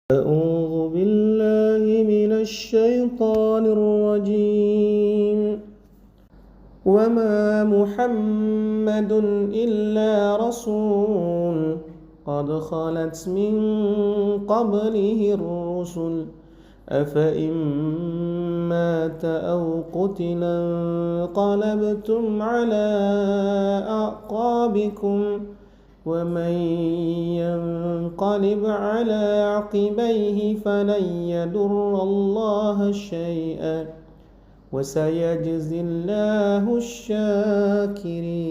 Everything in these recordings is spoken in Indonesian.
أعوذ بالله من الشيطان الرجيم وما محمد إلا رسول قد خلت من قبله الرسل أفإن مات أو قتل انقلبتم على أعقابكم ومن ينقلب على عقبيه فلن يضر الله شيئا وسيجزي الله الشاكرين.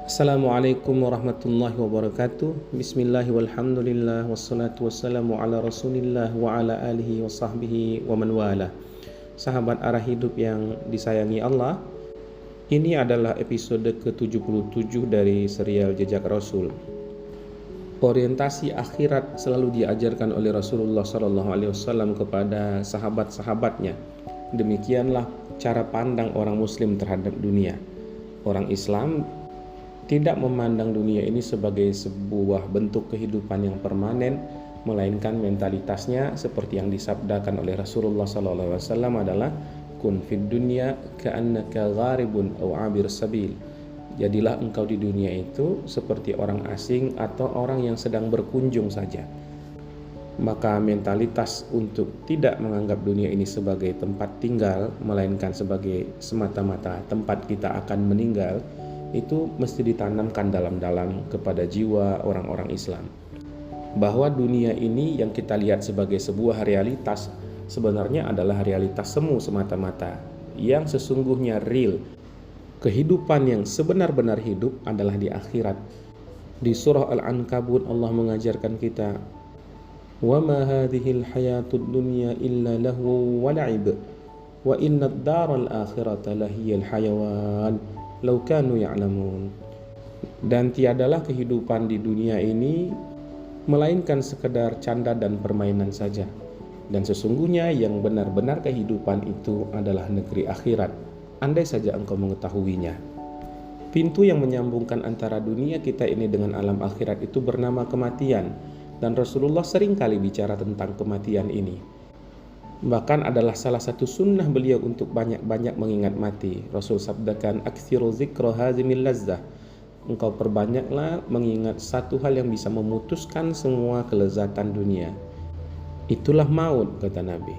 Assalamualaikum warahmatullahi wabarakatuh. Bismillah walhamdulillah wassalatu wassalamu ala rasulillah wa ala alihi wa sahbihi wa man wala. Sahabat arah hidup yang disayangi Allah, ini adalah episode ke-77 dari serial Jejak Rasul. Orientasi akhirat selalu diajarkan oleh Rasulullah SAW kepada sahabat-sahabatnya. Demikianlah cara pandang orang Muslim terhadap dunia. Orang Islam tidak memandang dunia ini sebagai sebuah bentuk kehidupan yang permanen, melainkan mentalitasnya seperti yang disabdakan oleh Rasulullah SAW adalah kun fid dunya ka'annaka gharibun aw 'abir sabil. Jadilah engkau di dunia itu seperti orang asing atau orang yang sedang berkunjung saja. Maka mentalitas untuk tidak menganggap dunia ini sebagai tempat tinggal, melainkan sebagai semata-mata tempat kita akan meninggal, itu mesti ditanamkan dalam-dalam kepada jiwa orang-orang Islam. Bahwa dunia ini yang kita lihat sebagai sebuah realitas sebenarnya adalah realitas semu semata-mata. Yang sesungguhnya real, kehidupan yang sebenar-benar hidup adalah di akhirat. Di surah Al-Ankabut Allah mengajarkan kita, wa ma hadhil hayatud dunya illa lahu wa la'ib wa innad daral akhirata lahiyal hayawan law kanu ya'lamun. Dan tiadalah kehidupan di dunia ini melainkan sekedar canda dan permainan saja. Dan sesungguhnya yang benar-benar kehidupan itu adalah negeri akhirat, andai saja engkau mengetahuinya. Pintu yang menyambungkan antara dunia kita ini dengan alam akhirat itu bernama kematian. Dan Rasulullah sering kali bicara tentang kematian ini. Bahkan adalah salah satu sunnah beliau untuk banyak-banyak mengingat mati. Rasul sabdakan, aktsiru dzikra hazimil lazzah. Engkau perbanyaklah mengingat satu hal yang bisa memutuskan semua kelezatan dunia. Itulah maut, kata Nabi.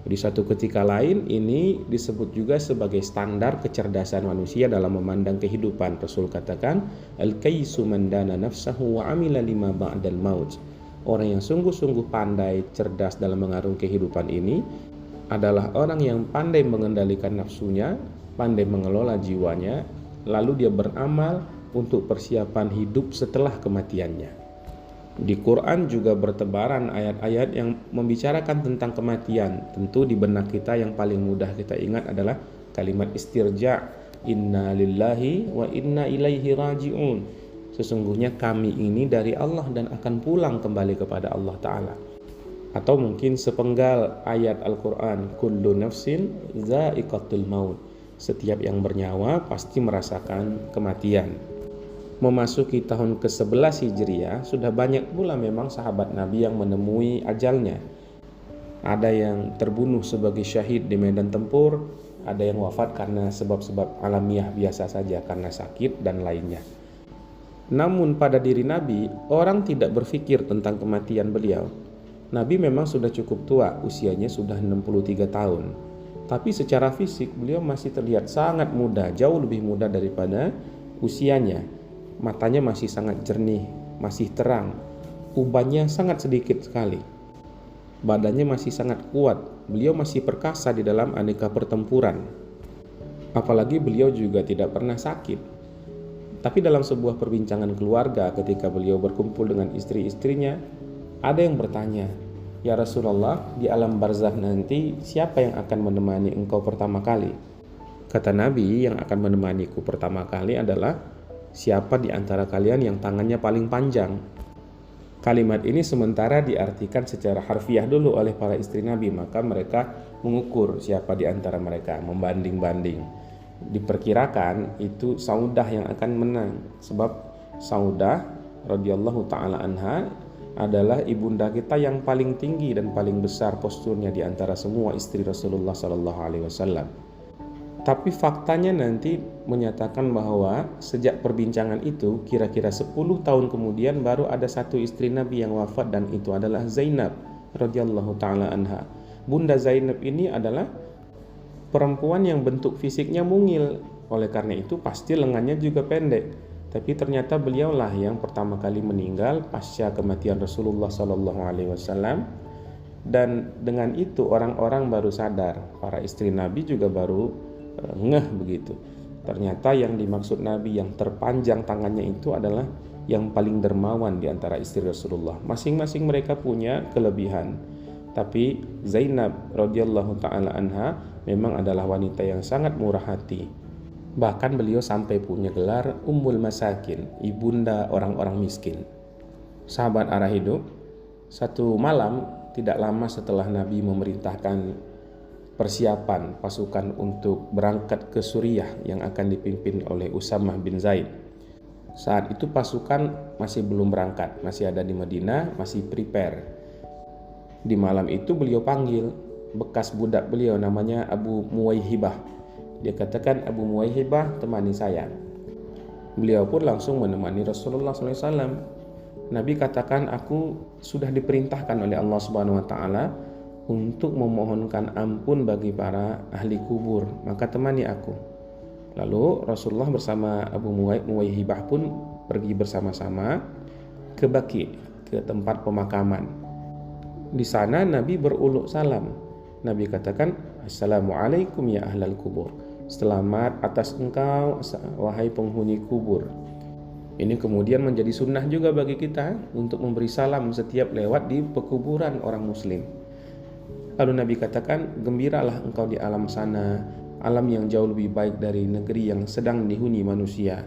Di satu ketika lain ini disebut juga sebagai standar kecerdasan manusia dalam memandang kehidupan. Rasul katakan, al-kaisu man dana nafsahu wa amila lima ba'dal maut. Orang yang sungguh-sungguh pandai, cerdas dalam mengarung kehidupan ini adalah orang yang pandai mengendalikan nafsunya, pandai mengelola jiwanya, lalu dia beramal untuk persiapan hidup setelah kematiannya. Di Quran juga bertebaran ayat-ayat yang membicarakan tentang kematian. Tentu di benak kita yang paling mudah kita ingat adalah kalimat istirja, inna lillahi wa inna ilaihi raji'un. Sesungguhnya kami ini dari Allah dan akan pulang kembali kepada Allah Ta'ala. Atau mungkin sepenggal ayat Al-Quran, kullu nafsin za'iqatul maut. Setiap yang bernyawa pasti merasakan kematian. Memasuki tahun ke-11 Hijriah, sudah banyak pula memang sahabat Nabi yang menemui ajalnya. Ada yang terbunuh sebagai syahid di medan tempur, ada yang wafat karena sebab-sebab alamiah biasa saja, karena sakit dan lainnya. Namun pada diri Nabi, orang tidak berpikir tentang kematian beliau. Nabi memang sudah cukup tua, usianya sudah 63 tahun. Tapi secara fisik beliau masih terlihat sangat muda, jauh lebih muda daripada usianya. Matanya masih sangat jernih, masih terang. Ubannya sangat sedikit sekali. Badannya masih sangat kuat, beliau masih perkasa di dalam aneka pertempuran. Apalagi beliau juga tidak pernah sakit. Tapi dalam sebuah perbincangan keluarga ketika beliau berkumpul dengan istri-istrinya, ada yang bertanya, ya Rasulullah, di alam barzakh nanti siapa yang akan menemani engkau pertama kali? Kata Nabi, yang akan menemaniku pertama kali adalah siapa di antara kalian yang tangannya paling panjang. Kalimat ini sementara diartikan secara harfiah dulu oleh para istri Nabi, maka mereka mengukur siapa di antara mereka, membanding-banding. Diperkirakan itu Saudah yang akan menang, sebab Saudah radhiyallahu taala anha adalah ibunda kita yang paling tinggi dan paling besar posturnya di antara semua istri Rasulullah sallallahu alaihi wasallam. Tapi faktanya nanti menyatakan bahwa sejak perbincangan itu kira-kira 10 tahun kemudian baru ada satu istri Nabi yang wafat, dan itu adalah Zainab radhiyallahu taala anha. Bunda Zainab ini adalah perempuan yang bentuk fisiknya mungil, oleh karena itu pasti lengannya juga pendek. Tapi ternyata beliaulah yang pertama kali meninggal pasca kematian Rasulullah sallallahu alaihi wasallam, dan dengan itu orang-orang baru sadar, para istri Nabi juga baru ngeh begitu. Ternyata yang dimaksud Nabi yang terpanjang tangannya itu adalah yang paling dermawan di antara istri Rasulullah. Masing-masing mereka punya kelebihan. Tapi Zainab radhiyallahu taala anha memang adalah wanita yang sangat murah hati. Bahkan beliau sampai punya gelar Ummul Masakin, ibunda orang-orang miskin. Sahabat arah hidup, satu malam tidak lama setelah Nabi memerintahkan persiapan pasukan untuk berangkat ke Suriah yang akan dipimpin oleh Usamah bin Zaid. Saat itu pasukan masih belum berangkat, masih ada di Madinah, masih prepare. Di malam itu beliau panggil bekas budak beliau namanya Abu Muwaihibah. Dia katakan, Abu Muwaihibah, temani saya. Beliau pun langsung menemani Rasulullah SAW. Nabi katakan, aku sudah diperintahkan oleh Allah Subhanahu Wa Taala untuk memohonkan ampun bagi para ahli kubur, maka temani aku. Lalu Rasulullah bersama Abu Muwaihibah pun pergi bersama-sama ke Baqi, ke tempat pemakaman. Di sana Nabi beruluk salam. Nabi katakan, Assalamualaikum ya ahlal kubur. Selamat atas engkau wahai penghuni kubur. Ini kemudian menjadi sunnah juga bagi kita untuk memberi salam setiap lewat di pekuburan orang muslim. Lalu Nabi katakan, gembiralah engkau di alam sana, alam yang jauh lebih baik dari negeri yang sedang dihuni manusia.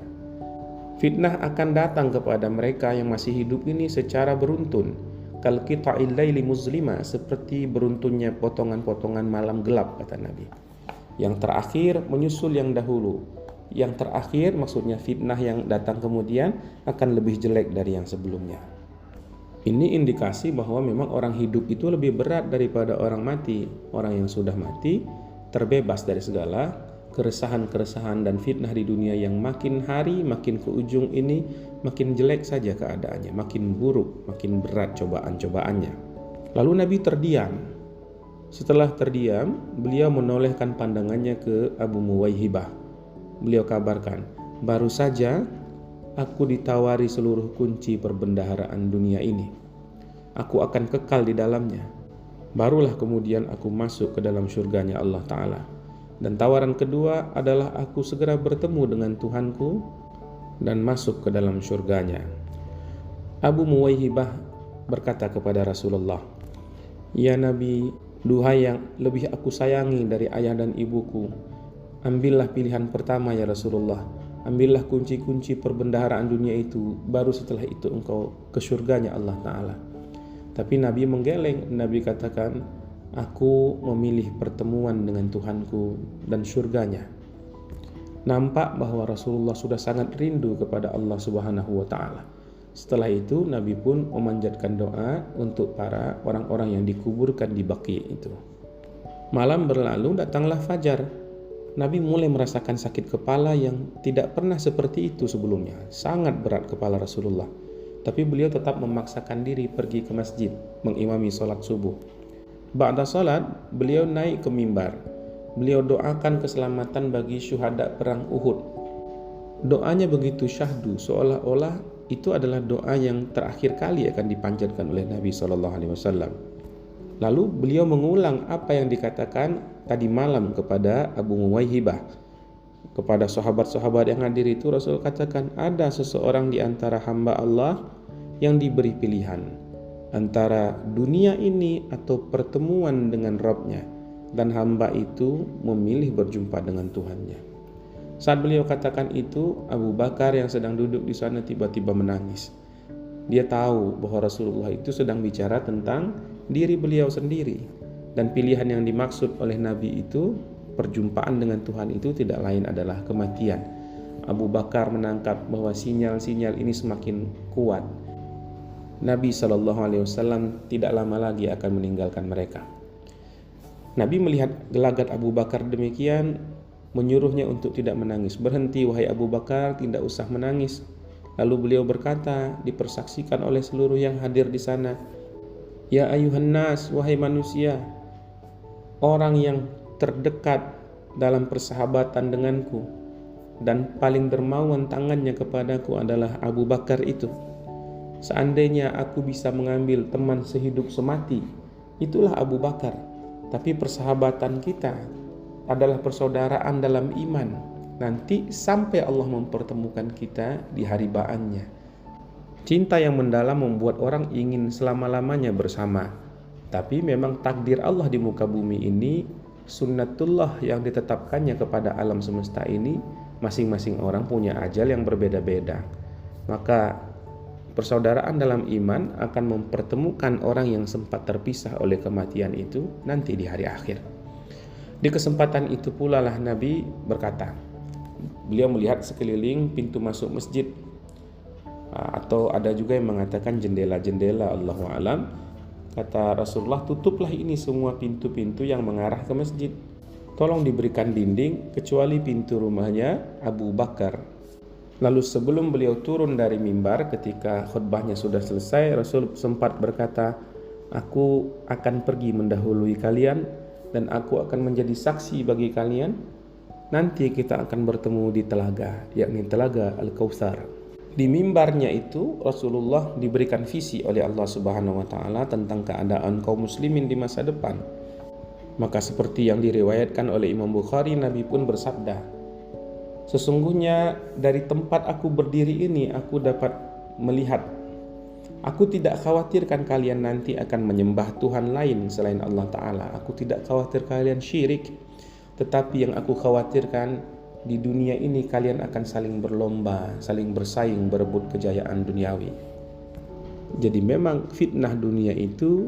Fitnah akan datang kepada mereka yang masih hidup ini secara beruntun. Kal qita'il laili muzlima, seperti beruntunnya potongan-potongan malam gelap, kata Nabi. Yang terakhir menyusul yang dahulu. Yang terakhir maksudnya fitnah yang datang kemudian akan lebih jelek dari yang sebelumnya. Ini indikasi bahwa memang orang hidup itu lebih berat daripada orang mati. Orang yang sudah mati terbebas dari segala keresahan-keresahan dan fitnah di dunia yang makin hari makin ke ujung ini makin jelek saja keadaannya, makin buruk, makin berat cobaan-cobaannya. Lalu Nabi terdiam. Setelah terdiam, beliau menolehkan pandangannya ke Abu Muwaihibah. Beliau kabarkan, baru saja aku ditawari seluruh kunci perbendaharaan dunia ini. Aku akan kekal di dalamnya. Barulah kemudian aku masuk ke dalam surganya Allah Ta'ala. Dan tawaran kedua adalah aku segera bertemu dengan Tuhanku dan masuk ke dalam surganya. Abu Muwaihibah berkata kepada Rasulullah, Ya Nabi, duhai yang lebih aku sayangi dari ayah dan ibuku, ambillah pilihan pertama ya Rasulullah. Ambillah kunci-kunci perbendaharaan dunia itu, baru setelah itu engkau ke surganya Allah Ta'ala. Tapi Nabi menggeleng. Nabi katakan, aku memilih pertemuan dengan Tuhanku dan surganya. Nampak bahwa Rasulullah sudah sangat rindu kepada Allah Subhanahu wa Ta'ala. Setelah itu Nabi pun memanjatkan doa untuk para orang-orang yang dikuburkan di Baqi itu. Malam berlalu, datanglah fajar. Nabi mulai merasakan sakit kepala yang tidak pernah seperti itu sebelumnya. Sangat berat kepala Rasulullah. Tapi beliau tetap memaksakan diri pergi ke masjid mengimami sholat subuh. Ba'da salat, beliau naik ke mimbar. Beliau doakan keselamatan bagi syuhada perang Uhud. Doanya begitu syahdu, seolah-olah itu adalah doa yang terakhir kali akan dipanjatkan oleh Nabi SAW. Lalu beliau mengulang apa yang dikatakan tadi malam kepada Abu Muwaihibah. Kepada sahabat-sahabat yang hadir itu Rasul katakan, ada seseorang di antara hamba Allah yang diberi pilihan antara dunia ini atau pertemuan dengan Rabb-Nya, dan hamba itu memilih berjumpa dengan Tuhannya. Saat beliau katakan itu, Abu Bakar yang sedang duduk di sana tiba-tiba menangis. Dia tahu bahwa Rasulullah itu sedang bicara tentang diri beliau sendiri, dan pilihan yang dimaksud oleh Nabi itu perjumpaan dengan Tuhan itu tidak lain adalah kematian. Abu Bakar menangkap bahwa sinyal-sinyal ini semakin kuat. Nabi SAW tidak lama lagi akan meninggalkan mereka. Nabi melihat gelagat Abu Bakar demikian, menyuruhnya untuk tidak menangis. Berhenti wahai Abu Bakar, tidak usah menangis. Lalu beliau berkata, dipersaksikan oleh seluruh yang hadir di sana, ya ayuhan nas, wahai manusia, orang yang terdekat dalam persahabatan denganku dan paling dermawan tangannya kepadaku adalah Abu Bakar itu. Seandainya aku bisa mengambil teman sehidup semati, itulah Abu Bakar. Tapi persahabatan kita adalah persaudaraan dalam iman, nanti sampai Allah mempertemukan kita di hari ba'annya. Cinta yang mendalam membuat orang ingin selama-lamanya bersama. Tapi memang takdir Allah di muka bumi ini, sunnatullah yang ditetapkannya kepada alam semesta ini, masing-masing orang punya ajal yang berbeda-beda. Maka persaudaraan dalam iman akan mempertemukan orang yang sempat terpisah oleh kematian itu nanti di hari akhir. Di kesempatan itu pula lah Nabi berkata, beliau melihat sekeliling pintu masuk masjid, atau ada juga yang mengatakan jendela-jendela, Allahu a'lam. Kata Rasulullah, tutuplah ini semua pintu-pintu yang mengarah ke masjid. Tolong diberikan dinding kecuali pintu rumahnya Abu Bakar. Lalu sebelum beliau turun dari mimbar ketika khutbahnya sudah selesai, Rasul sempat berkata, aku akan pergi mendahului kalian dan aku akan menjadi saksi bagi kalian. Nanti kita akan bertemu di telaga, yakni telaga Al-Kautsar. Di mimbarnya itu Rasulullah diberikan visi oleh Allah Subhanahu wa taala tentang keadaan kaum muslimin di masa depan. Maka seperti yang diriwayatkan oleh Imam Bukhari, Nabi pun bersabda, sesungguhnya dari tempat aku berdiri ini aku dapat melihat, aku tidak khawatirkan kalian nanti akan menyembah Tuhan lain selain Allah Ta'ala. Aku tidak khawatir kalian syirik, tetapi yang aku khawatirkan di dunia ini kalian akan saling berlomba, saling bersaing, berebut kejayaan duniawi. Jadi memang fitnah dunia itu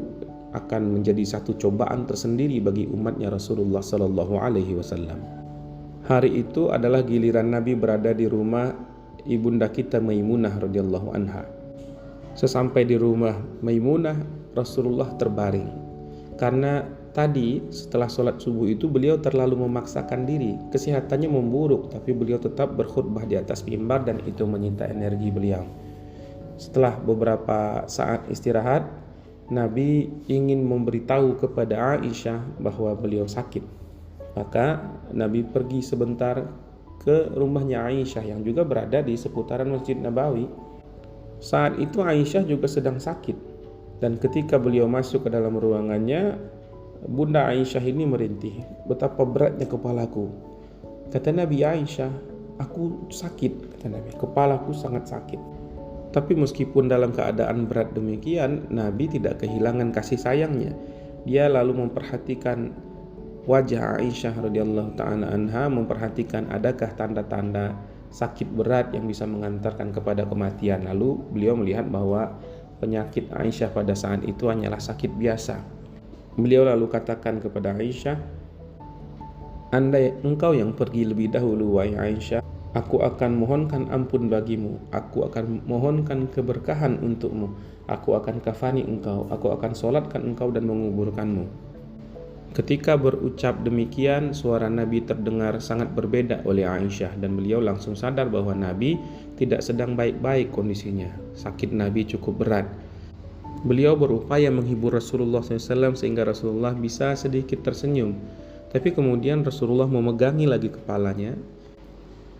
akan menjadi satu cobaan tersendiri bagi umatnya Rasulullah Sallallahu Alaihi Wasallam. Hari itu adalah giliran Nabi berada di rumah ibunda kita Maimunah radhiyallahu anha. Sesampai di rumah Maimunah, Rasulullah terbaring. Karena tadi setelah sholat subuh itu beliau terlalu memaksakan diri. Kesehatannya memburuk, tapi beliau tetap berkhutbah di atas mimbar dan itu menyita energi beliau. Setelah beberapa saat istirahat, Nabi ingin memberitahu kepada Aisyah bahwa beliau sakit. Maka Nabi pergi sebentar ke rumahnya Aisyah yang juga berada di seputaran Masjid Nabawi. Saat itu Aisyah juga sedang sakit, dan ketika beliau masuk ke dalam ruangannya, Bunda Aisyah ini merintih, betapa beratnya kepalaku. Kata Nabi, Aisyah, aku sakit, kata Nabi, kepalaku sangat sakit. Tapi meskipun dalam keadaan berat demikian, Nabi tidak kehilangan kasih sayangnya. Dia lalu memperhatikan wajah Aisyah radhiyallahu ta'ala anha, memperhatikan adakah tanda-tanda sakit berat yang bisa mengantarkan kepada kematian. Lalu beliau melihat bahwa penyakit Aisyah pada saat itu hanyalah sakit biasa. Beliau lalu katakan kepada Aisyah, andai engkau yang pergi lebih dahulu wahai Aisyah, aku akan mohonkan ampun bagimu, aku akan mohonkan keberkahan untukmu, aku akan kafani engkau, aku akan solatkan engkau dan menguburkanmu. Ketika berucap demikian, suara Nabi terdengar sangat berbeda oleh Aisyah dan beliau langsung sadar bahwa Nabi tidak sedang baik-baik kondisinya. Sakit Nabi cukup berat. Beliau berupaya menghibur Rasulullah SAW sehingga Rasulullah bisa sedikit tersenyum. Tapi kemudian Rasulullah memegangi lagi kepalanya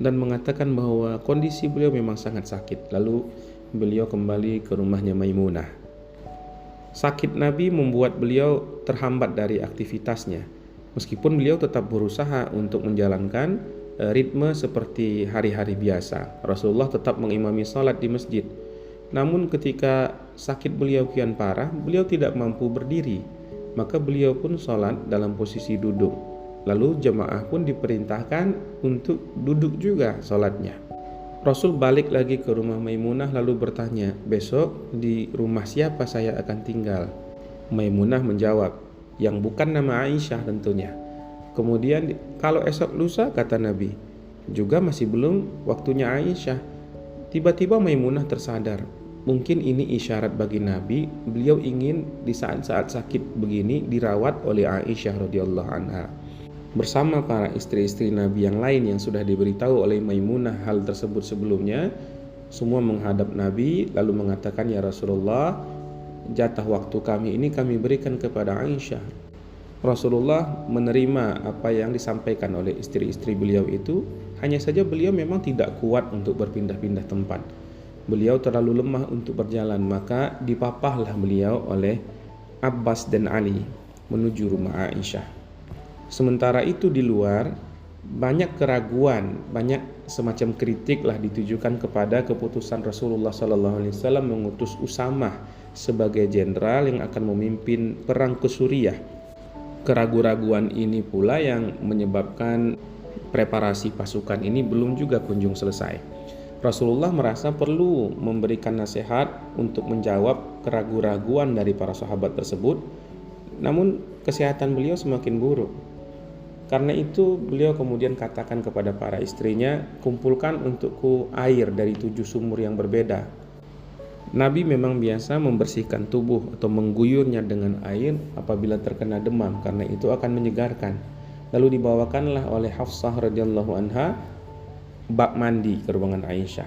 dan mengatakan bahwa kondisi beliau memang sangat sakit. Lalu beliau kembali ke rumahnya Maimunah. Sakit Nabi membuat beliau terhambat dari aktivitasnya. Meskipun beliau tetap berusaha untuk menjalankan ritme seperti hari-hari biasa. Rasulullah tetap mengimami salat di masjid. Namun ketika sakit beliau kian parah, beliau tidak mampu berdiri. Maka beliau pun salat dalam posisi duduk. Lalu jemaah pun diperintahkan untuk duduk juga salatnya. Rasul balik lagi ke rumah Maimunah lalu bertanya, besok di rumah siapa saya akan tinggal? Maimunah menjawab, yang bukan nama Aisyah tentunya. Kemudian kalau esok lusa, kata Nabi, juga masih belum waktunya Aisyah. Tiba-tiba Maimunah tersadar, mungkin ini isyarat bagi Nabi, beliau ingin di saat-saat sakit begini dirawat oleh Aisyah radhiyallahu anha. Bersama para istri-istri Nabi yang lain yang sudah diberitahu oleh Maimunah hal tersebut sebelumnya, semua menghadap Nabi lalu mengatakan, ya Rasulullah, jatah waktu kami ini kami berikan kepada Aisyah. Rasulullah menerima apa yang disampaikan oleh istri-istri beliau itu, hanya saja beliau memang tidak kuat untuk berpindah-pindah tempat. Beliau terlalu lemah untuk berjalan, maka dipapahlah beliau oleh Abbas dan Ali menuju rumah Aisyah. Sementara itu di luar banyak keraguan, banyak semacam kritik lah ditujukan kepada keputusan Rasulullah SAW mengutus Usamah sebagai jenderal yang akan memimpin perang ke Suriah. Keraguan-raguan ini pula yang menyebabkan preparasi pasukan ini belum juga kunjung selesai. Rasulullah merasa perlu memberikan nasihat untuk menjawab keraguan-raguan dari para sahabat tersebut, namun kesehatan beliau semakin buruk. Karena itu beliau kemudian katakan kepada para istrinya, kumpulkan untukku air dari 7 sumur yang berbeda. Nabi memang biasa membersihkan tubuh atau mengguyurnya dengan air apabila terkena demam, karena itu akan menyegarkan. Lalu dibawakanlah oleh Hafsah radhiyallahu anha bak mandi ke ruangan Aisyah.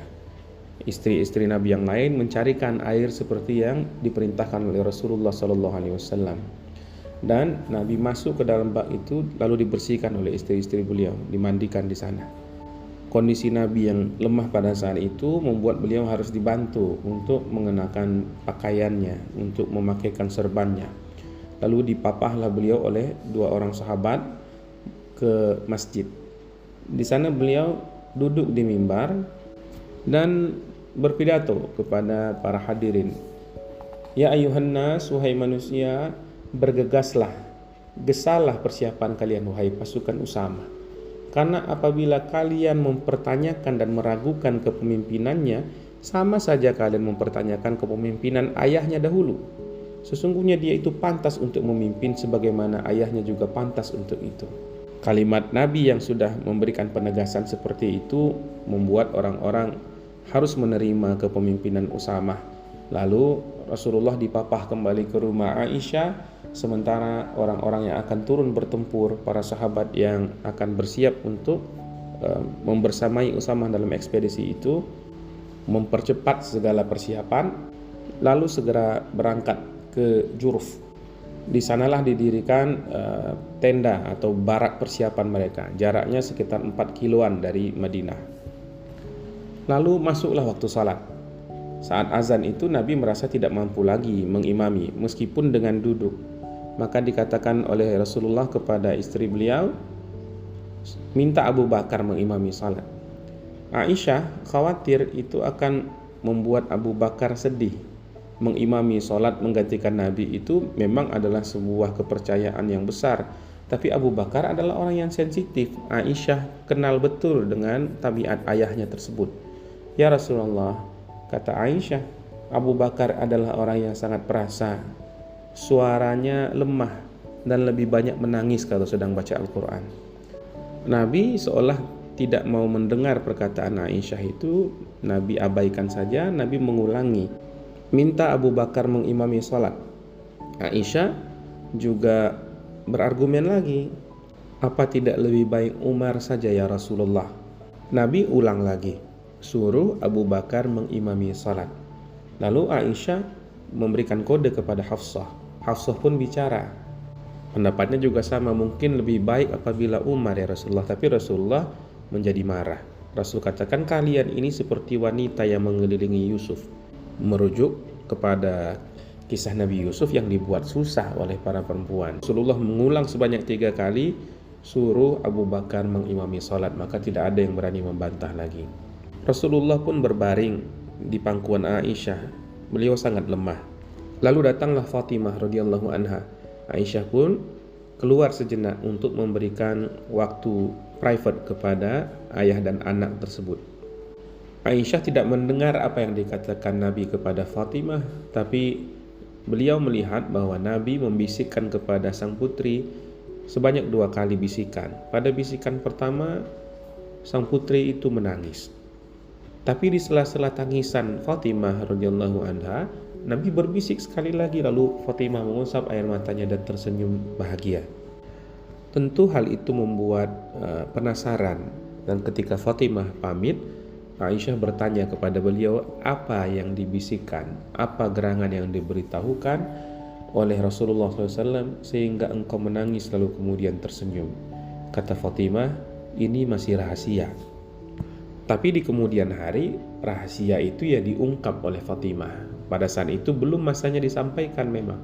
Istri-istri Nabi yang lain mencarikan air seperti yang diperintahkan oleh Rasulullah SAW. Dan Nabi masuk ke dalam bak itu lalu dibersihkan oleh istri-istri beliau, dimandikan di sana. Kondisi Nabi yang lemah pada saat itu membuat beliau harus dibantu untuk mengenakan pakaiannya, untuk memakaikan serbannya. Lalu dipapahlah beliau oleh 2 orang sahabat ke masjid. Di sana beliau duduk di mimbar dan berpidato kepada para hadirin. Ya ayuhan nas, wahai manusia, bergegaslah, gesalah persiapan kalian wahai pasukan Usamah. Karena apabila kalian mempertanyakan dan meragukan kepemimpinannya, sama saja kalian mempertanyakan kepemimpinan ayahnya dahulu. Sesungguhnya dia itu pantas untuk memimpin sebagaimana ayahnya juga pantas untuk itu. Kalimat Nabi yang sudah memberikan penegasan seperti itu membuat orang-orang harus menerima kepemimpinan Usamah. Lalu Rasulullah dipapah kembali ke rumah Aisyah, sementara orang-orang yang akan turun bertempur, para sahabat yang akan bersiap untuk membersamai Usamah dalam ekspedisi itu, mempercepat segala persiapan, lalu segera berangkat ke Juruf. Di sanalah didirikan tenda atau barak persiapan mereka, jaraknya sekitar 4 kiloan dari Madinah. Lalu masuklah waktu salat. Saat azan itu Nabi merasa tidak mampu lagi mengimami meskipun dengan duduk. Maka dikatakan oleh Rasulullah kepada istri beliau, minta Abu Bakar mengimami salat. Aisyah khawatir itu akan membuat Abu Bakar sedih. Mengimami salat menggantikan Nabi itu memang adalah sebuah kepercayaan yang besar. Tapi Abu Bakar adalah orang yang sensitif. Aisyah kenal betul dengan tabiat ayahnya tersebut. Ya Rasulullah, kata Aisyah, Abu Bakar adalah orang yang sangat perasa. Suaranya lemah dan lebih banyak menangis kalau sedang baca Al-Quran. Nabi seolah tidak mau mendengar perkataan Aisyah itu. Nabi abaikan saja. Nabi mengulangi, minta Abu Bakar mengimami salat. Aisyah juga berargumen lagi, apa tidak lebih baik Umar saja ya Rasulullah? Nabi ulang lagi, suruh Abu Bakar mengimami salat. Lalu Aisyah memberikan kode kepada Hafsah. Hafsah pun bicara, pendapatnya juga sama, mungkin lebih baik apabila Umar ya Rasulullah. Tapi Rasulullah menjadi marah. Rasul katakan, kalian ini seperti wanita yang mengelilingi Yusuf, merujuk kepada kisah Nabi Yusuf yang dibuat susah oleh para perempuan. Rasulullah mengulang sebanyak 3 kali, suruh Abu Bakar mengimami salat, maka tidak ada yang berani membantah lagi. Rasulullah pun berbaring di pangkuan Aisyah. Beliau sangat lemah. Lalu datanglah Fatimah radhiyallahu anha. Aisyah pun keluar sejenak untuk memberikan waktu private kepada ayah dan anak tersebut. Aisyah tidak mendengar apa yang dikatakan Nabi kepada Fatimah, tapi beliau melihat bahwa Nabi membisikkan kepada sang putri sebanyak 2 kali bisikan. Pada bisikan pertama, sang putri itu menangis. Tapi di sela-sela tangisan Fatimah radhiyallahu anha, Nabi berbisik sekali lagi, lalu Fatimah mengusap air matanya dan tersenyum bahagia. Tentu hal itu membuat penasaran, dan ketika Fatimah pamit, Aisyah bertanya kepada beliau apa yang dibisikkan, apa gerangan yang diberitahukan oleh Rasulullah SAW sehingga engkau menangis lalu kemudian tersenyum. Kata Fatimah, ini masih rahasia. Tapi di kemudian hari, rahasia itu ya diungkap oleh Fatimah. Pada saat itu belum masanya disampaikan memang.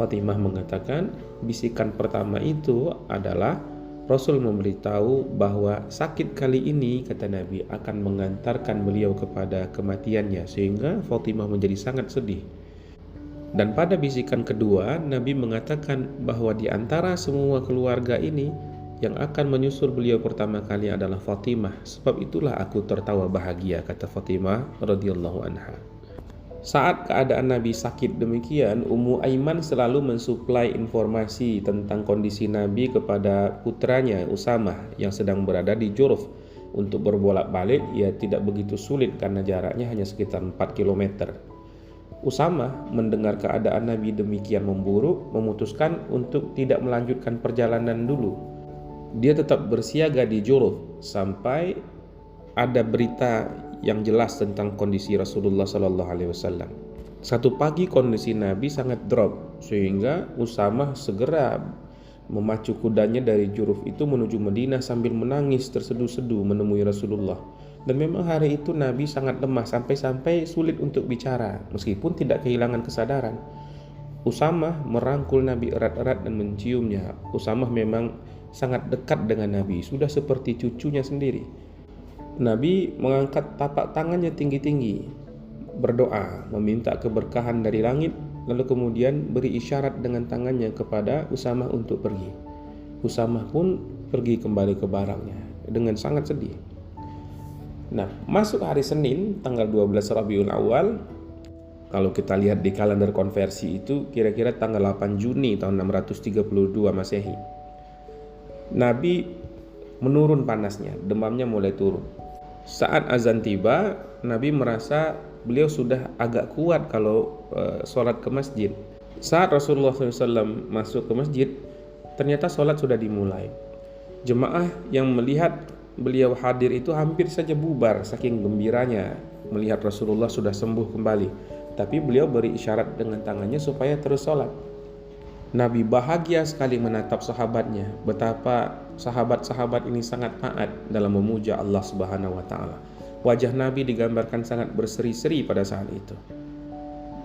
Fatimah mengatakan, bisikan pertama itu adalah Rasul memberitahu bahwa sakit kali ini, kata Nabi, akan mengantarkan beliau kepada kematiannya, sehingga Fatimah menjadi sangat sedih. Dan pada bisikan kedua, Nabi mengatakan bahwa di antara semua keluarga ini, yang akan menyusul beliau pertama kali adalah Fatimah. Sebab itulah aku tertawa bahagia, kata Fatimah radhiyallahu anha. Saat keadaan Nabi sakit demikian, Ummu Aiman selalu mensuplai informasi tentang kondisi Nabi kepada putranya Usamah yang sedang berada di Juruf. Untuk berbolak-balik ia tidak begitu sulit karena jaraknya hanya sekitar 4 km. Usamah mendengar keadaan Nabi demikian memburuk, memutuskan untuk tidak melanjutkan perjalanan dulu. Dia tetap bersiaga di Juruf sampai ada berita yang jelas tentang kondisi Rasulullah SAW. Satu pagi kondisi Nabi sangat drop, sehingga Usamah segera memacu kudanya dari Juruf itu menuju Madinah sambil menangis terseduh-seduh menemui Rasulullah. Dan memang hari itu Nabi sangat lemah sampai-sampai sulit untuk bicara meskipun tidak kehilangan kesadaran. Usamah merangkul Nabi erat-erat dan menciumnya. Usamah memang sangat dekat dengan Nabi, sudah seperti cucunya sendiri. Nabi mengangkat tapak tangannya tinggi-tinggi, berdoa, meminta keberkahan dari langit, lalu kemudian beri isyarat dengan tangannya kepada Usamah untuk pergi. Usamah pun pergi kembali ke barangnya dengan sangat sedih. Nah, masuk hari Senin, tanggal 12 Rabiul Awal, kalau kita lihat di kalender konversi itu kira-kira tanggal 8 Juni tahun 632 Masehi. Nabi menurun panasnya, demamnya mulai turun. Saat azan tiba, Nabi merasa beliau sudah agak kuat kalau sholat ke masjid. Saat Rasulullah SAW masuk ke masjid, ternyata sholat sudah dimulai. Jemaah yang melihat beliau hadir itu hampir saja bubar saking gembiranya melihat Rasulullah sudah sembuh kembali. Tapi beliau beri isyarat dengan tangannya supaya terus sholat. Nabi bahagia sekali menatap sahabatnya, betapa sahabat-sahabat ini sangat taat dalam memuja Allah Subhanahu wa taala. Wajah Nabi digambarkan sangat berseri-seri pada saat itu.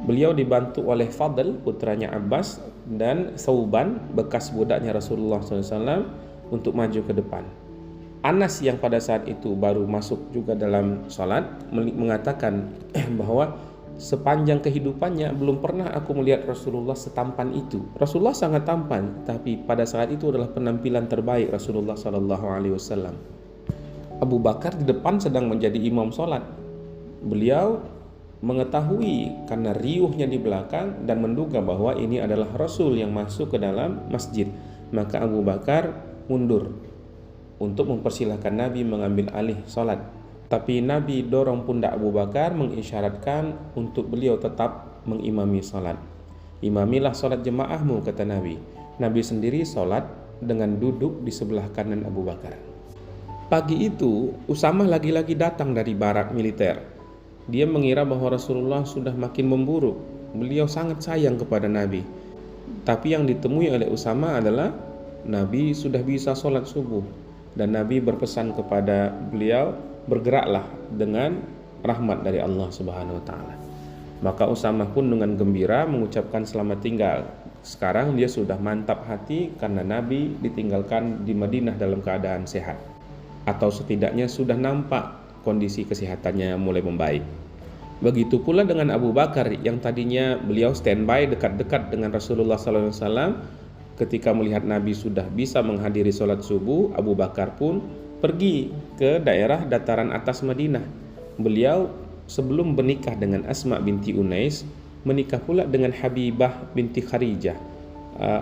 Beliau dibantu oleh Fadl, putranya Abbas, dan Thauban, bekas budaknya Rasulullah SAW, untuk maju ke depan. Anas yang pada saat itu baru masuk juga dalam salat mengatakan bahwa sepanjang kehidupannya belum pernah aku melihat Rasulullah setampan itu. Rasulullah sangat tampan, tapi pada saat itu adalah penampilan terbaik Rasulullah SAW. Abu Bakar di depan sedang menjadi imam sholat. Beliau mengetahui karena riuhnya di belakang dan menduga bahwa ini adalah Rasul yang masuk ke dalam masjid. Maka Abu Bakar mundur untuk mempersilahkan Nabi mengambil alih sholat. Tapi Nabi dorong pundak Abu Bakar mengisyaratkan untuk beliau tetap mengimami salat. Imamilah salat jemaahmu, kata Nabi. Nabi sendiri salat dengan duduk di sebelah kanan Abu Bakar. Pagi itu Usamah lagi-lagi datang dari barak militer. Dia mengira bahwa Rasulullah sudah makin memburuk. Beliau sangat sayang kepada Nabi. Tapi yang ditemui oleh Usamah adalah Nabi sudah bisa salat subuh. Dan Nabi berpesan kepada beliau, bergeraklah dengan rahmat dari Allah Subhanahu wa taala. Maka Usamah pun dengan gembira mengucapkan selamat tinggal. Sekarang dia sudah mantap hati karena Nabi ditinggalkan di Madinah dalam keadaan sehat, atau setidaknya sudah nampak kondisi kesehatannya mulai membaik. Begitu pula dengan Abu Bakar yang tadinya beliau standby dekat-dekat dengan Rasulullah SAW. Ketika melihat Nabi sudah bisa menghadiri sholat subuh, Abu Bakar pun pergi ke daerah dataran atas Madinah. Beliau sebelum menikah dengan Asma binti Unais, menikah pula dengan Habibah binti Kharijah,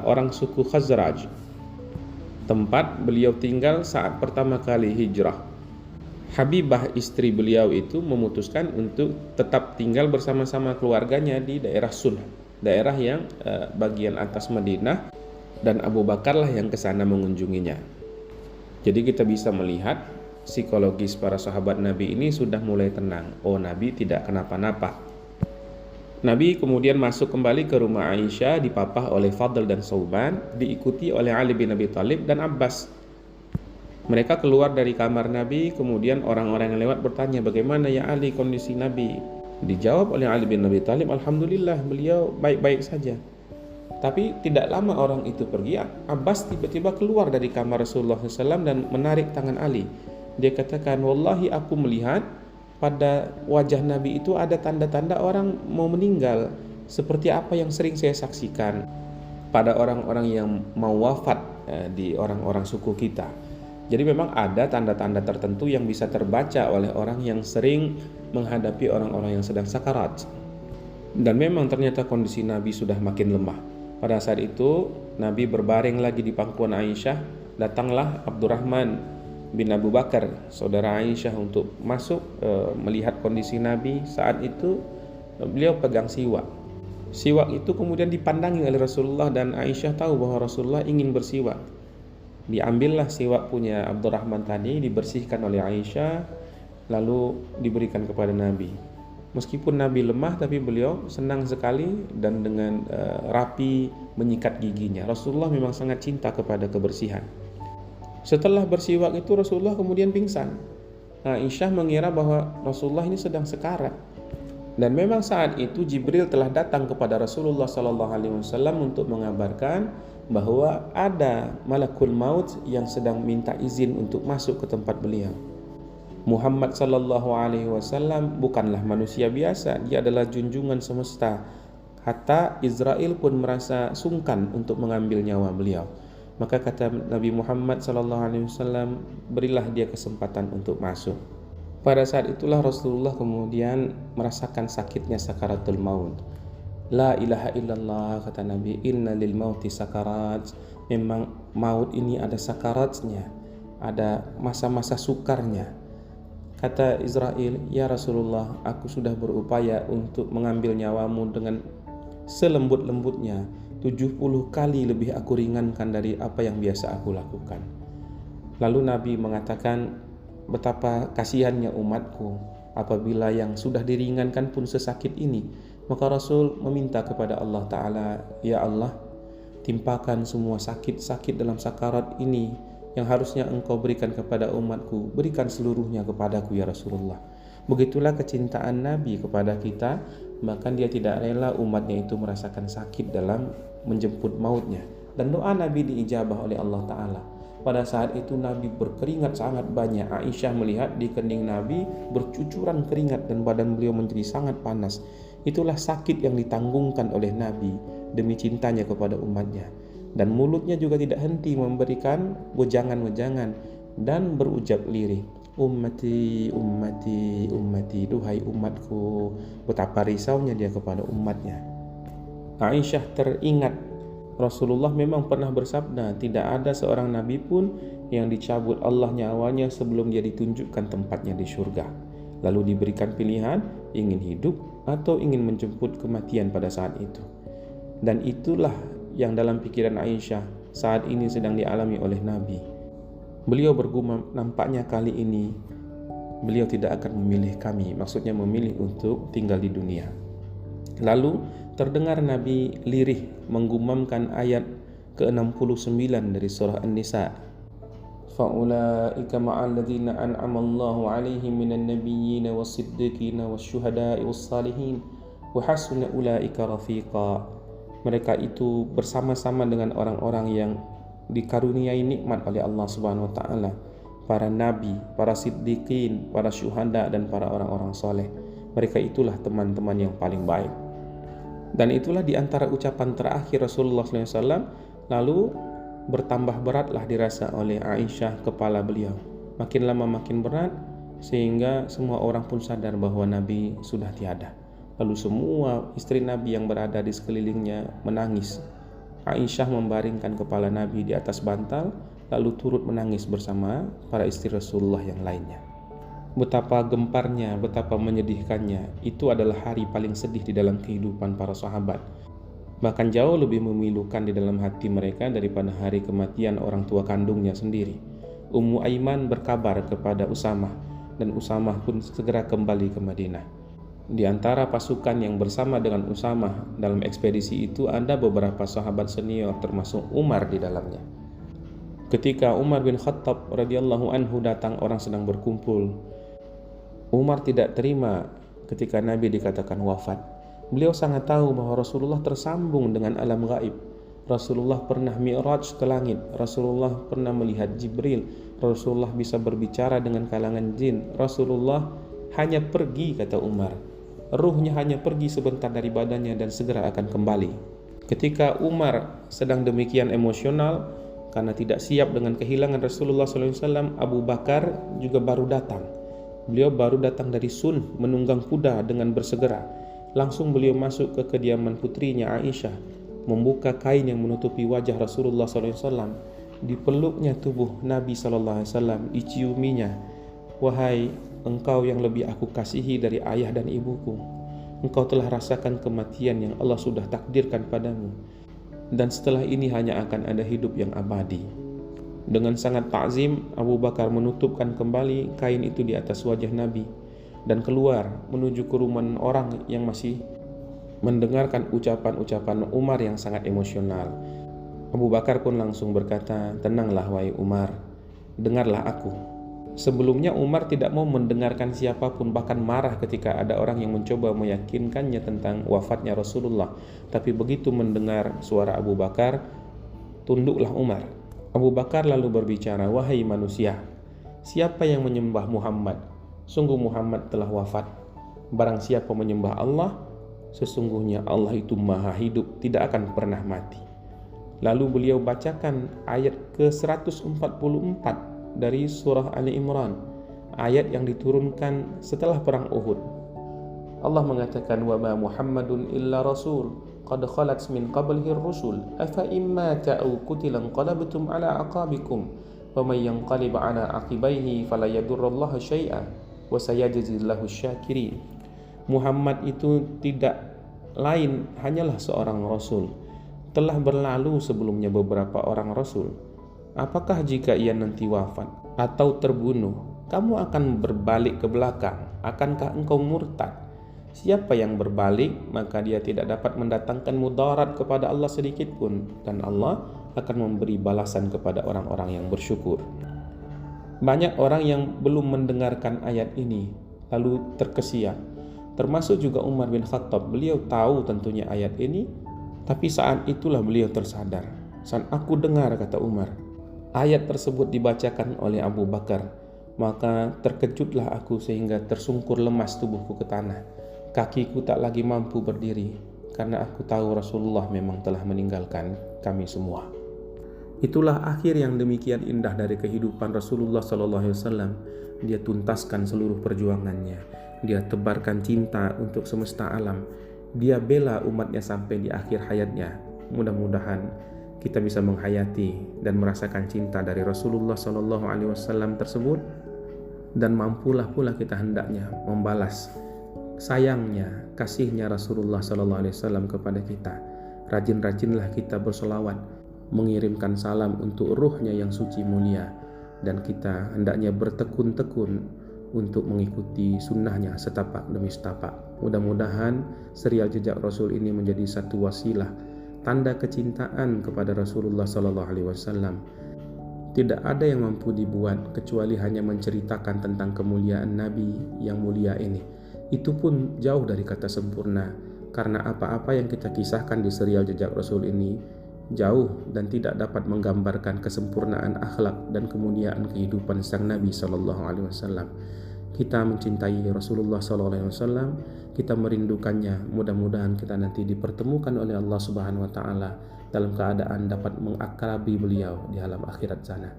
orang suku Khazraj. tempat beliau tinggal saat pertama kali hijrah. Habibah istri beliau itu memutuskan untuk tetap tinggal bersama-sama keluarganya di daerah Sulh, daerah yang bagian atas Madinah, dan Abu Bakarlah yang ke sana mengunjunginya. Jadi kita bisa melihat psikologis para sahabat Nabi ini sudah mulai tenang. Oh, Nabi tidak kenapa-napa. Nabi kemudian masuk kembali ke rumah Aisyah, dipapah oleh Fadl dan Sauban, diikuti oleh Ali bin Abi Thalib dan Abbas. Mereka keluar dari kamar Nabi, kemudian orang-orang yang lewat bertanya, bagaimana ya Ali kondisi Nabi? Dijawab oleh Ali bin Abi Thalib, alhamdulillah beliau baik-baik saja. Tapi tidak lama orang itu pergi, Abbas tiba-tiba keluar dari kamar Rasulullah SAW dan menarik tangan Ali. Dia katakan, wallahi aku melihat pada wajah Nabi itu ada tanda-tanda orang mau meninggal, seperti apa yang sering saya saksikan pada orang-orang yang mau wafat di orang-orang suku kita. Jadi memang ada tanda-tanda tertentu yang bisa terbaca oleh orang yang sering menghadapi orang-orang yang sedang sakarat. Dan memang ternyata kondisi Nabi sudah makin lemah. Pada saat itu Nabi berbaring lagi di pangkuan Aisyah. Datanglah Abdurrahman bin Abu Bakar, saudara Aisyah, untuk masuk melihat kondisi Nabi. Saat itu beliau pegang siwak. Siwak itu kemudian dipandangi oleh Rasulullah dan Aisyah tahu bahwa Rasulullah ingin bersiwak. Diambillah siwak punya Abdurrahman tadi, dibersihkan oleh Aisyah, lalu diberikan kepada Nabi. Meskipun Nabi lemah, tapi beliau senang sekali dan dengan rapi menyikat giginya. Rasulullah memang sangat cinta kepada kebersihan. Setelah bersiwak itu Rasulullah kemudian pingsan. Aisyah mengira bahwa Rasulullah ini sedang sekarat. Dan memang saat itu Jibril telah datang kepada Rasulullah SAW untuk mengabarkan bahwa ada malakul maut yang sedang minta izin untuk masuk ke tempat beliau. Muhammad SAW bukanlah manusia biasa, dia adalah junjungan semesta. Hatta Israel pun merasa sungkan untuk mengambil nyawa beliau. Maka kata Nabi Muhammad SAW, berilah dia kesempatan untuk masuk. Pada saat itulah Rasulullah kemudian merasakan sakitnya sakaratul maut. La ilaha illallah, kata Nabi, inna lil mauti sakarat. Memang maut ini ada sakaratnya, ada masa-masa sukarnya. Kata Israel, ya Rasulullah, aku sudah berupaya untuk mengambil nyawamu dengan selembut-lembutnya. 70 kali lebih aku ringankan dari apa yang biasa aku lakukan. Lalu Nabi mengatakan, betapa kasihannya umatku apabila yang sudah diringankan pun sesakit ini. Maka Rasul meminta kepada Allah Ta'ala, ya Allah, timpakan semua sakit-sakit dalam sakarat ini yang harusnya engkau berikan kepada umatku, berikan seluruhnya kepadaku ya Rasulullah. Begitulah kecintaan Nabi kepada kita, bahkan dia tidak rela umatnya itu merasakan sakit dalam menjemput mautnya. Dan doa Nabi diijabah oleh Allah Ta'ala. Pada saat itu Nabi berkeringat sangat banyak. Aisyah melihat di kening Nabi bercucuran keringat dan badan beliau menjadi sangat panas. Itulah sakit yang ditanggungkan oleh Nabi demi cintanya kepada umatnya. Dan mulutnya juga tidak henti memberikan wejangan-wejangan dan berucap lirih, ummati, ummati, ummati, duhai umatku. Betapa risaunya dia kepada umatnya. Aisyah teringat Rasulullah memang pernah bersabda, tidak ada seorang nabi pun yang dicabut Allah nyawanya sebelum dia ditunjukkan tempatnya di surga. Lalu diberikan pilihan, ingin hidup atau ingin menjemput kematian pada saat itu. Dan itulah yang dalam pikiran Aisyah saat ini sedang dialami oleh Nabi. Beliau bergumam, nampaknya kali ini beliau tidak akan memilih kami, maksudnya memilih untuk tinggal di dunia. Lalu terdengar Nabi lirih menggumamkan ayat ke-69 dari surah An-Nisa. Fa'ulaika ma'al ladzina an'ama Allahu 'alaihim minan nabiyyin was-siddiqin wasyuhada'i was-salihin wa hasuna ulaika rafiqa. Mereka itu bersama-sama dengan orang-orang yang dikaruniai nikmat oleh Allah Subhanahu wa taala, para nabi, para siddiqin, para syuhada dan para orang-orang soleh. Mereka itulah teman-teman yang paling baik. Dan itulah di antara ucapan terakhir Rasulullah SAW. Lalu bertambah beratlah dirasa oleh Aisyah kepala beliau. Makin lama makin berat, sehingga semua orang pun sadar bahwa Nabi sudah tiada. Lalu semua istri Nabi yang berada di sekelilingnya menangis. Aisyah membaringkan kepala Nabi di atas bantal, lalu turut menangis bersama para istri Rasulullah yang lainnya. Betapa gemparnya, betapa menyedihkannya, itu adalah hari paling sedih di dalam kehidupan para sahabat. Bahkan jauh lebih memilukan di dalam hati mereka daripada hari kematian orang tua kandungnya sendiri. Ummu Aiman berkabar kepada Usamah, dan Usamah pun segera kembali ke Madinah. Di antara pasukan yang bersama dengan Usamah dalam ekspedisi itu ada beberapa sahabat senior, termasuk Umar di dalamnya. Ketika Umar bin Khattab radhiyallahu anhu datang, orang sedang berkumpul. Umar tidak terima ketika Nabi dikatakan wafat. Beliau sangat tahu bahwa Rasulullah tersambung dengan alam gaib. Rasulullah pernah mi'raj ke langit. Rasulullah pernah melihat Jibril. Rasulullah bisa berbicara dengan kalangan jin. Rasulullah hanya pergi, kata Umar. Ruhnya hanya pergi sebentar dari badannya dan segera akan kembali. Ketika Umar sedang demikian emosional karena tidak siap dengan kehilangan Rasulullah SAW, Abu Bakar juga baru datang. Beliau baru datang dari Sun menunggang kuda dengan bersegera. Langsung beliau masuk ke kediaman putrinya Aisyah, membuka kain yang menutupi wajah Rasulullah SAW. Dipeluknya tubuh Nabi SAW, diciuminya. Wahai engkau yang lebih aku kasihi dari ayah dan ibuku, engkau telah rasakan kematian yang Allah sudah takdirkan padamu, dan setelah ini hanya akan ada hidup yang abadi. Dengan sangat ta'zim, Abu Bakar menutupkan kembali kain itu di atas wajah Nabi dan keluar menuju kerumunan orang yang masih mendengarkan ucapan-ucapan Umar yang sangat emosional. Abu Bakar pun langsung berkata, "Tenanglah wahai Umar, dengarlah aku." Sebelumnya Umar tidak mau mendengarkan siapapun, bahkan marah ketika ada orang yang mencoba meyakinkannya tentang wafatnya Rasulullah. Tapi begitu mendengar suara Abu Bakar, tunduklah Umar. Abu Bakar lalu berbicara, "Wahai manusia, siapa yang menyembah Muhammad? Sungguh Muhammad telah wafat. Barang siapa menyembah Allah, sesungguhnya Allah itu maha hidup, tidak akan pernah mati." Lalu beliau bacakan ayat ke-144 dari surah Ali Imran, ayat yang diturunkan setelah perang Uhud. Allah mengatakan, "Wa ma Muhammadun illa rasul qad khalat min qablihi ar-rusul afa imma ta'u qutilan qalabtum ala aqabikum wa may yanqalib ala aqibaihi fala yadurrullaha syai'a wa sayajzillahu syakirin." Muhammad itu tidak lain hanyalah seorang rasul. Telah berlalu sebelumnya beberapa orang rasul. Apakah jika ia nanti wafat atau terbunuh, kamu akan berbalik ke belakang? Akankah engkau murtad? Siapa yang berbalik, maka dia tidak dapat mendatangkan mudarat kepada Allah sedikit pun, dan Allah akan memberi balasan kepada orang-orang yang bersyukur. Banyak orang yang belum mendengarkan ayat ini lalu terkesiap, termasuk juga Umar bin Khattab. Beliau tahu tentunya ayat ini, tapi saat itulah beliau tersadar. "Saat aku dengar," kata Umar, "ayat tersebut dibacakan oleh Abu Bakar, maka terkejutlah aku sehingga tersungkur lemas tubuhku ke tanah. Kakiku tak lagi mampu berdiri, karena aku tahu Rasulullah memang telah meninggalkan kami semua." Itulah akhir yang demikian indah dari kehidupan Rasulullah SAW. Dia tuntaskan seluruh perjuangannya. Dia tebarkan cinta untuk semesta alam. Dia bela umatnya sampai di akhir hayatnya. Mudah-mudahan kita bisa menghayati dan merasakan cinta dari Rasulullah SAW tersebut, dan mampulah pula kita hendaknya membalas sayangnya, kasihnya Rasulullah SAW kepada kita. Rajin-rajinlah kita bersolawat, mengirimkan salam untuk ruhnya yang suci mulia, dan kita hendaknya bertekun-tekun untuk mengikuti sunnahnya setapak demi setapak. Mudah-mudahan serial Jejak Rasul ini menjadi satu wasilah, tanda kecintaan kepada Rasulullah SAW. Tidak ada yang mampu dibuat kecuali hanya menceritakan tentang kemuliaan Nabi yang mulia ini. Itu pun jauh dari kata sempurna, karena apa-apa yang kita kisahkan di serial Jejak Rasul ini jauh dan tidak dapat menggambarkan kesempurnaan akhlak dan kemuliaan kehidupan sang Nabi SAW. Kita mencintai Rasulullah SAW, kita merindukannya. Mudah-mudahan kita nanti dipertemukan oleh Allah Subhanahu Wa Taala dalam keadaan dapat mengakrabi beliau di alam akhirat sana.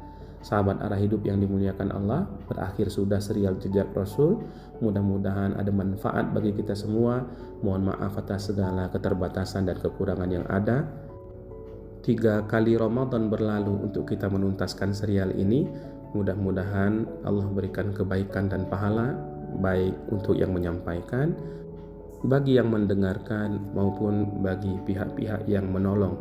Sahabat arah hidup yang dimuliakan Allah, berakhir sudah serial Jejak Rasul. Mudah-mudahan ada manfaat bagi kita semua. Mohon maaf atas segala keterbatasan dan kekurangan yang ada. 3 kali Ramadan berlalu untuk kita menuntaskan serial ini. Mudah-mudahan Allah berikan kebaikan dan pahala, baik untuk yang menyampaikan, bagi yang mendengarkan, maupun bagi pihak-pihak yang menolong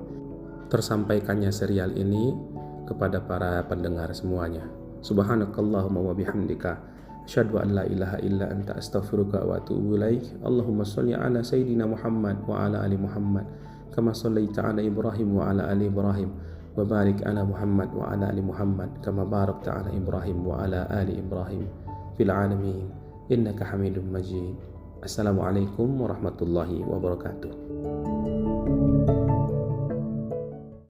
tersampaikannya serial ini kepada para pendengar semuanya. Subhanakallahumma wa bihamdika asyhadu an la ilaha illa anta astaghfiruka wa atubu ilaik. Allahumma shalli ala sayyidina Muhammad wa ala ali Muhammad kama shallaita ala Ibrahim wa ala ali Ibrahim wa barik ala Muhammad wa ala ali Muhammad kama barakta ala Ibrahim wa ala ali Ibrahim fil alamin innaka Hamidum Majid. Assalamualaikum warahmatullahi wabarakatuh.